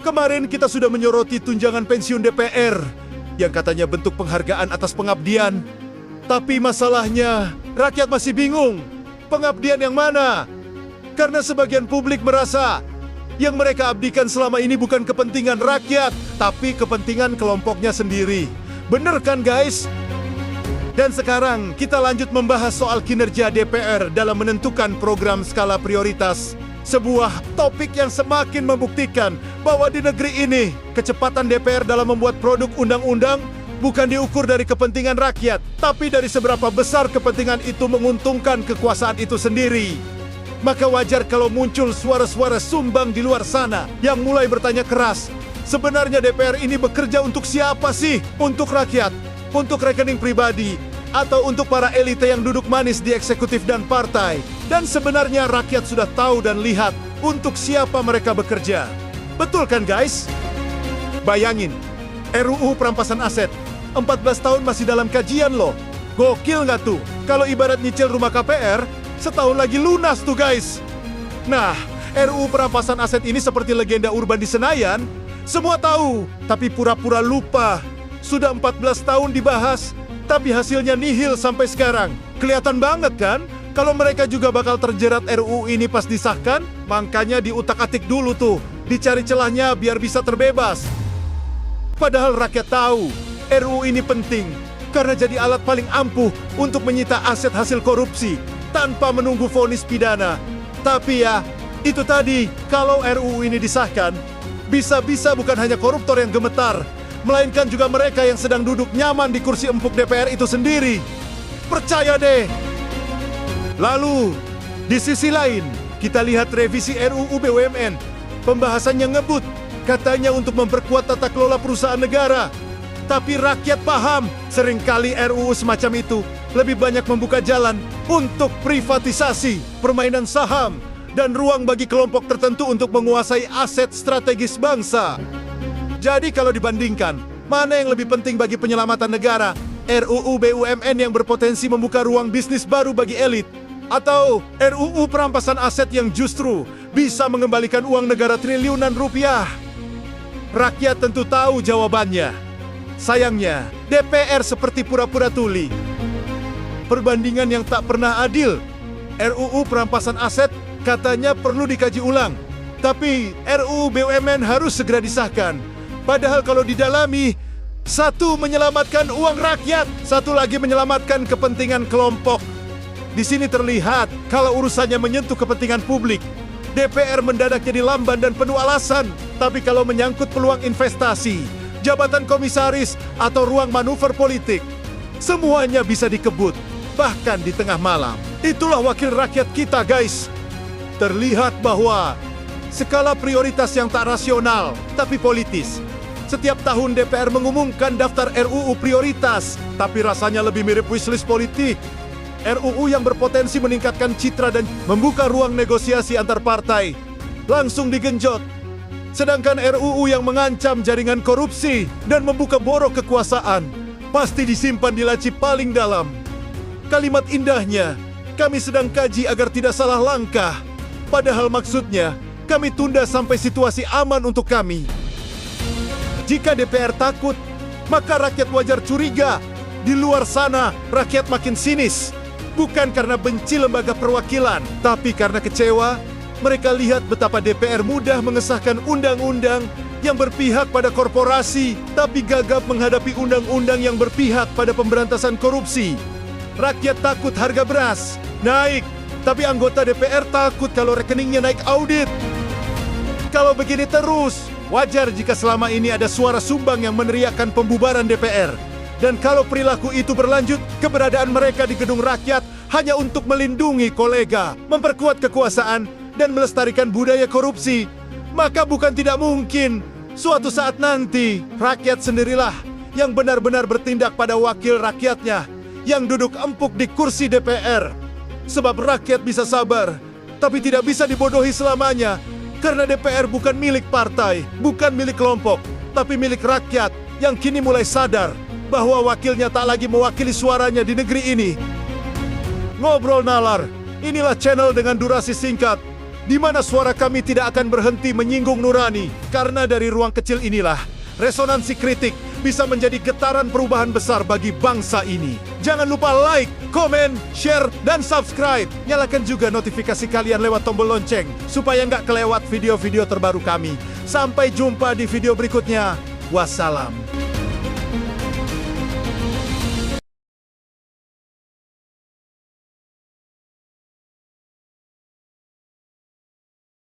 Kemarin kita sudah menyoroti tunjangan pensiun DPR yang katanya bentuk penghargaan atas pengabdian. Tapi masalahnya, rakyat masih bingung. Pengabdian yang mana? Karena sebagian publik merasa yang mereka abdikan selama ini bukan kepentingan rakyat, tapi kepentingan kelompoknya sendiri. Bener kan guys? Dan sekarang kita lanjut membahas soal kinerja DPR dalam menentukan program skala prioritas. Sebuah topik yang semakin membuktikan bahwa di negeri ini, kecepatan DPR dalam membuat produk undang-undang bukan diukur dari kepentingan rakyat, tapi dari seberapa besar kepentingan itu menguntungkan kekuasaan itu sendiri. Maka wajar kalau muncul suara-suara sumbang di luar sana yang mulai bertanya keras, sebenarnya DPR ini bekerja untuk siapa sih? Untuk rakyat, untuk rekening pribadi, atau untuk para elite yang duduk manis di eksekutif dan partai? Dan sebenarnya rakyat sudah tahu dan lihat untuk siapa mereka bekerja. Betul kan guys? Bayangin, RUU perampasan aset, 14 tahun masih dalam kajian loh. Gokil nggak tuh? Kalau ibarat nyicil rumah KPR, setahun lagi lunas tuh guys. Nah, RUU perampasan aset ini seperti legenda urban di Senayan. Semua tahu, tapi pura-pura lupa. Sudah 14 tahun dibahas, tapi hasilnya nihil sampai sekarang. Kelihatan banget kan? Kalau mereka juga bakal terjerat RUU ini pas disahkan, makanya diutak-atik dulu tuh. Dicari celahnya biar bisa terbebas. Padahal rakyat tahu, RUU ini penting. Karena jadi alat paling ampuh untuk menyita aset hasil korupsi tanpa menunggu vonis pidana. Tapi ya, itu tadi, kalau RUU ini disahkan, bisa-bisa bukan hanya koruptor yang gemetar, melainkan juga mereka yang sedang duduk nyaman di kursi empuk DPR itu sendiri. Percaya deh. Lalu, di sisi lain, kita lihat revisi RUU BUMN. Pembahasannya ngebut, katanya untuk memperkuat tata kelola perusahaan negara. Tapi rakyat paham, seringkali RUU semacam itu lebih banyak membuka jalan untuk privatisasi, permainan saham, dan ruang bagi kelompok tertentu untuk menguasai aset strategis bangsa. Jadi kalau dibandingkan, mana yang lebih penting bagi penyelamatan negara? RUU BUMN yang berpotensi membuka ruang bisnis baru bagi elit? Atau RUU perampasan aset yang justru bisa mengembalikan uang negara triliunan rupiah? Rakyat tentu tahu jawabannya. Sayangnya, DPR seperti pura-pura tuli. Perbandingan yang tak pernah adil. RUU perampasan aset katanya perlu dikaji ulang. Tapi RUU BUMN harus segera disahkan. Padahal kalau didalami, satu menyelamatkan uang rakyat, satu lagi menyelamatkan kepentingan kelompok. Di sini terlihat kalau urusannya menyentuh kepentingan publik, DPR mendadak jadi lamban dan penuh alasan. Tapi kalau menyangkut peluang investasi, jabatan komisaris, atau ruang manuver politik, semuanya bisa dikebut, bahkan di tengah malam. Itulah wakil rakyat kita guys. Terlihat bahwa skala prioritas yang tak rasional, tapi politis. Setiap tahun DPR mengumumkan daftar RUU prioritas, tapi rasanya lebih mirip wishlist politik. RUU yang berpotensi meningkatkan citra dan membuka ruang negosiasi antar partai langsung digenjot. Sedangkan RUU yang mengancam jaringan korupsi dan membuka borok kekuasaan pasti disimpan di laci paling dalam. Kalimat indahnya, kami sedang kaji agar tidak salah langkah. Padahal maksudnya, kami tunda sampai situasi aman untuk kami. Jika DPR takut, maka rakyat wajar curiga. Di luar sana, rakyat makin sinis. Bukan karena benci lembaga perwakilan, tapi karena kecewa. Mereka lihat betapa DPR mudah mengesahkan undang-undang yang berpihak pada korporasi, tapi gagap menghadapi undang-undang yang berpihak pada pemberantasan korupsi. Rakyat takut harga beras naik, tapi anggota DPR takut kalau rekeningnya naik audit. Kalau begini terus, wajar jika selama ini ada suara sumbang yang meneriakkan pembubaran DPR. Dan kalau perilaku itu berlanjut, keberadaan mereka di gedung rakyat hanya untuk melindungi kolega, memperkuat kekuasaan, dan melestarikan budaya korupsi, maka bukan tidak mungkin suatu saat nanti rakyat sendirilah yang benar-benar bertindak pada wakil rakyatnya yang duduk empuk di kursi DPR. Sebab rakyat bisa sabar, tapi tidak bisa dibodohi selamanya, karena DPR bukan milik partai, bukan milik kelompok, tapi milik rakyat yang kini mulai sadar bahwa wakilnya tak lagi mewakili suaranya di negeri ini. Ngobrol Nalar, inilah channel dengan durasi singkat, di mana suara kami tidak akan berhenti menyinggung nurani. Karena dari ruang kecil inilah, resonansi kritik bisa menjadi getaran perubahan besar bagi bangsa ini. Jangan lupa like, komen, share, dan subscribe. Nyalakan juga notifikasi kalian lewat tombol lonceng, supaya nggak kelewat video-video terbaru kami. Sampai jumpa di video berikutnya. Wassalam.